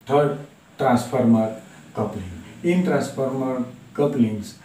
Third, transformer coupling. In transformer couplings,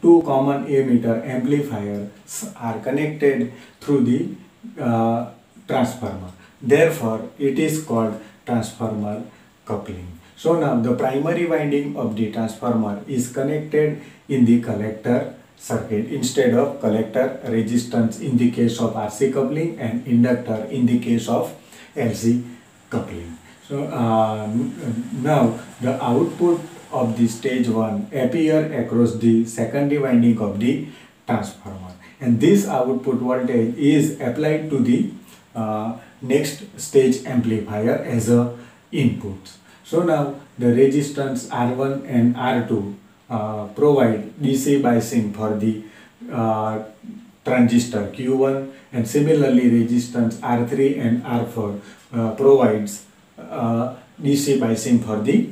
two common emitter amplifiers are connected through the transformer. Therefore, it is called transformer coupling. So now the primary winding of the transformer is connected in the collector circuit instead of collector resistance in the case of RC coupling and inductor in the case of LC coupling. So now the output of the stage 1 appear across the secondary winding of the transformer, and this output voltage is applied to the next stage amplifier as a input. So now the resistance R1 and R2 provide DC biasing for the transistor Q1, and similarly resistance R3 and R4 provides DC biasing for the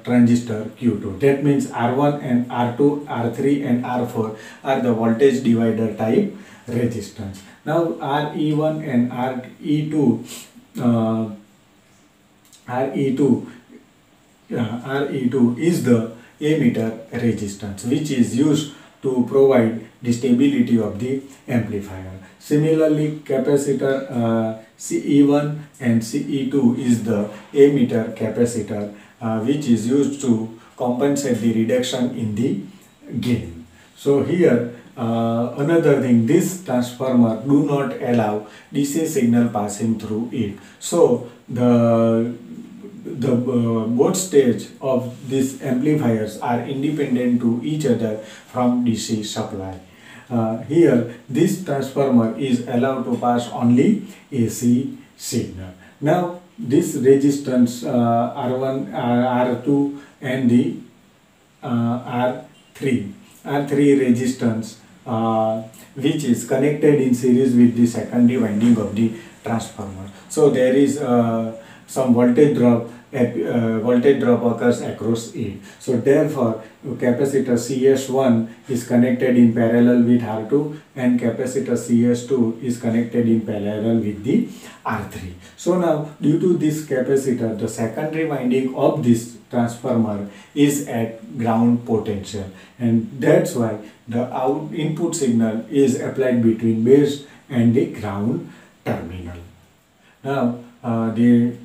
transistor Q2. That means R1 and R2, R3 and R4 are the voltage divider type resistance. Now RE1 and RE2 is the emitter resistance which is used to provide the stability of the amplifier. Similarly, capacitor CE1 and CE2 is the emitter capacitor which is used to compensate the reduction in the gain. So here another thing, this transformer do not allow DC signal passing through it. So the both stage of these amplifiers are independent to each other from DC supply. Here this transformer is allowed to pass only AC signal. Now this resistance R1, R2 and the R3 resistance which is connected in series with the secondary winding of the transformer. So there is some voltage drop occurs across it. So therefore capacitor CS1 is connected in parallel with R2 and capacitor CS2 is connected in parallel with the R3. So now due to this capacitor, the secondary winding of this transformer is at ground potential, and that's why the input signal is applied between base and the ground terminal. Now the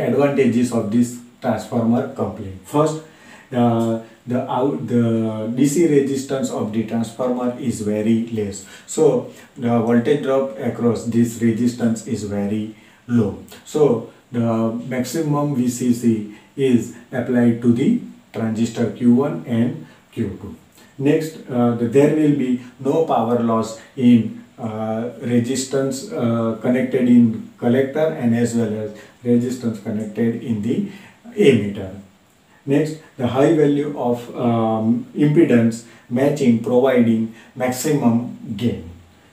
advantages of this transformer coupling. First, the DC resistance of the transformer is very less, so the voltage drop across this resistance is very low. So the maximum VCC is applied to the transistor Q1 and Q2. Next, there will be no power loss in resistance connected in collector and as well as resistance connected in the emitter. Next, the high value of impedance matching providing maximum gain.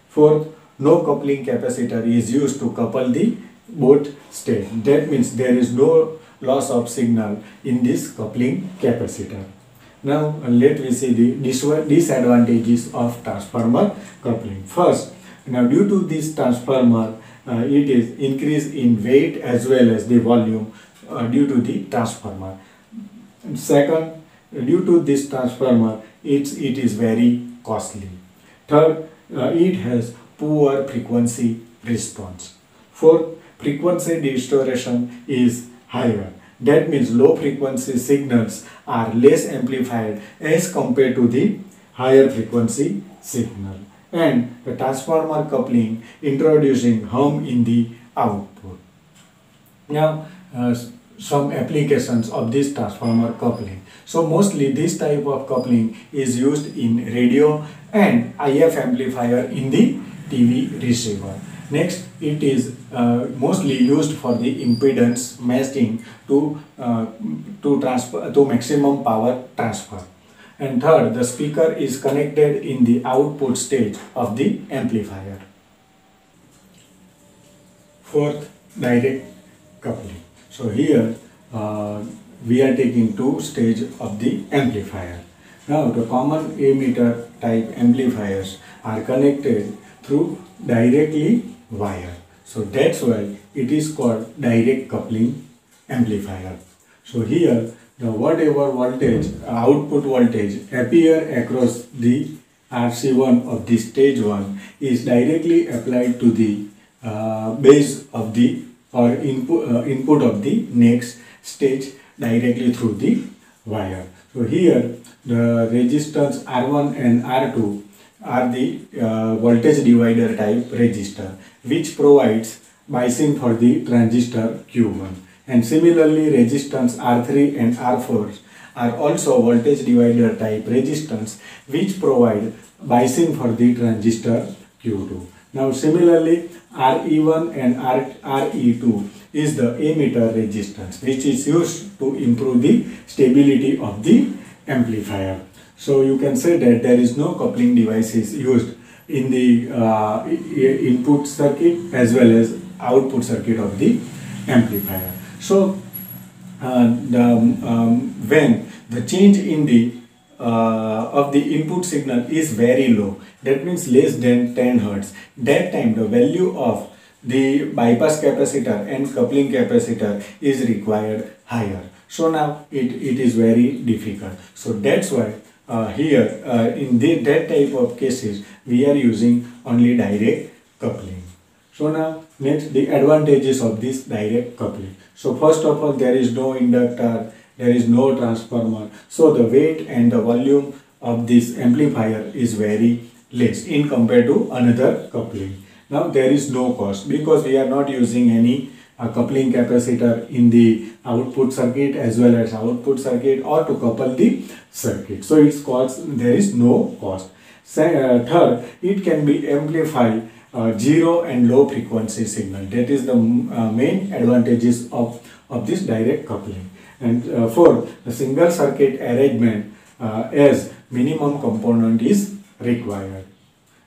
Fourth, no coupling capacitor is used to couple the both states. That means there is no loss of signal in this coupling capacitor. Now let me see the disadvantages of transformer coupling. First, now due to this transformer it is increase in weight as well as the volume due to the transformer. Second, due to this transformer it is very costly. Third, it has poor frequency response. Fourth, frequency distortion is higher. That means low frequency signals are less amplified as compared to the higher frequency signal. And the transformer coupling introducing hum in the output. Now some applications of this transformer coupling. So mostly this type of coupling is used in radio and IF amplifier in the TV receiver. Next, it is mostly used for the impedance matching to maximum power transfer. And third, the speaker is connected in the output stage of the amplifier. Fourth, direct coupling. So here we are taking two stages of the amplifier. Now the common emitter type amplifiers are connected through directly wire. So that's why it is called direct coupling amplifier. So here the whatever voltage, output voltage appear across the RC1 of the stage 1 is directly applied to the base of the or input of the next stage directly through the wire. So here the resistance R1 and R2 are the voltage divider type resistor which provides biasing for the transistor Q1, and similarly resistance R3 and R4 are also voltage divider type resistance which provide biasing for the transistor Q2. Now similarly RE1 and RE2 is the emitter resistance which is used to improve the stability of the amplifier. So you can say that there is no coupling devices used in the input circuit as well as output circuit of the amplifier. So when the change in the of the input signal is very low, that means less than 10 Hz, that time the value of the bypass capacitor and coupling capacitor is required higher. So now it is very difficult. So that's why here in that type of cases we are using only direct coupling. So now next, the advantages of this direct coupling. So first of all, there is no inductor, there is no transformer, so the weight and the volume of this amplifier is very less in compared to another coupling. Now there is no cost because we are not using any coupling capacitor in the output circuit as well as output circuit or to couple the circuit. So its cost, there is no cost. Third, it can be amplified zero and low frequency signal. That is the main advantages of this direct coupling. And fourth, the single circuit arrangement as minimum component is required.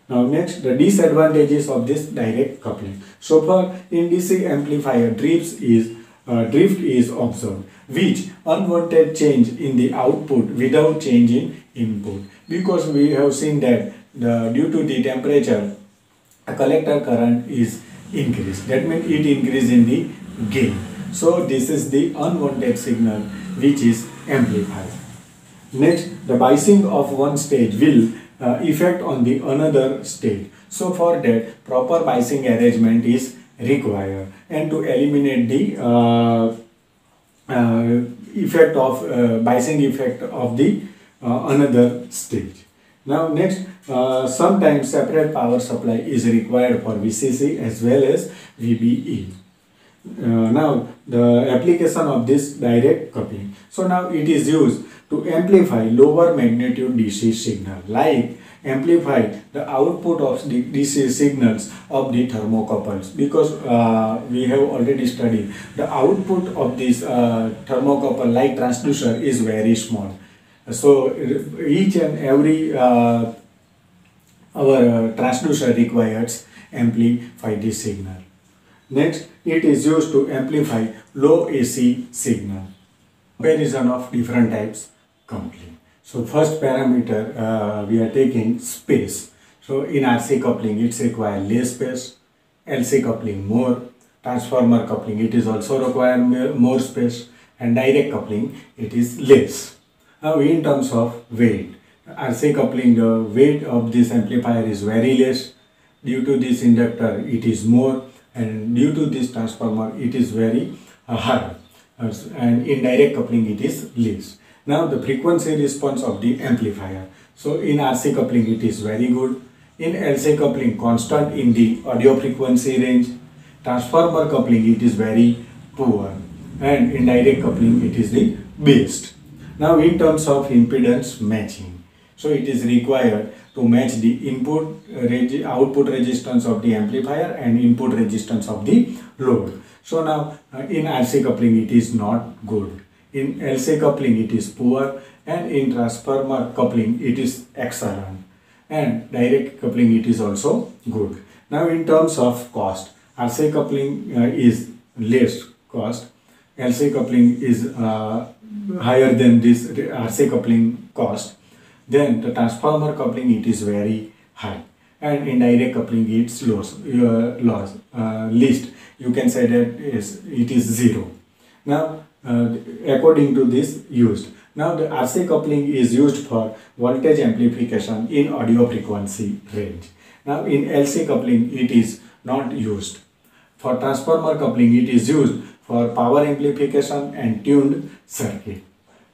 Now next, the disadvantages of this direct coupling. So far in DC amplifier, drift is observed, which unwanted change in the output without change in input, because we have seen that due to the temperature a collector current is increased. That means it increase in the gain. So this is the unwanted signal which is amplified. Next, the biasing of one stage will effect on the another stage. So for that, proper biasing arrangement is required, and to eliminate the effect of biasing effect of the another stage. Now next, sometimes separate power supply is required for VCC as well as VBE. Now the application of this direct coupling. So now it is used to amplify lower magnitude DC signal, like amplify the output of the DC signals of the thermocouples, because we have already studied the output of this thermocouple like transducer is very small. So each and every our transducer requires amplify this signal. Next, it is used to amplify low AC signal. Comparison of different types coupling. So first parameter we are taking space. So in RC coupling it requires less space, LC coupling more, transformer coupling it is also require more space, and direct coupling it is less. Now in terms of weight, RC coupling, the weight of this amplifier is very less. Due to this inductor it is more, and due to this transformer it is very high, and in direct coupling it is less. Now the frequency response of the amplifier. So in RC coupling it is very good. In LC coupling constant in the audio frequency range. Transformer coupling it is very poor, and in direct coupling it is the best. Now in terms of impedance matching, so it is required to match the output resistance of the amplifier and input resistance of the load. So now in RC coupling it is not good, in LC coupling it is poor, and in transformer coupling it is excellent, and direct coupling it is also good. Now in terms of cost, RC coupling is less cost, LC coupling is higher than this RC coupling cost. Then the transformer coupling it is very high. and indirect coupling its least. You can say that it is 0. Now, according to this used. Now, the RC coupling is used for voltage amplification in audio frequency range. Now, in LC coupling, it is not used. For transformer coupling, it is used for power amplification and tuned circuit.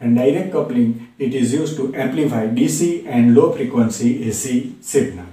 And direct coupling, it is used to amplify DC and low frequency AC signal.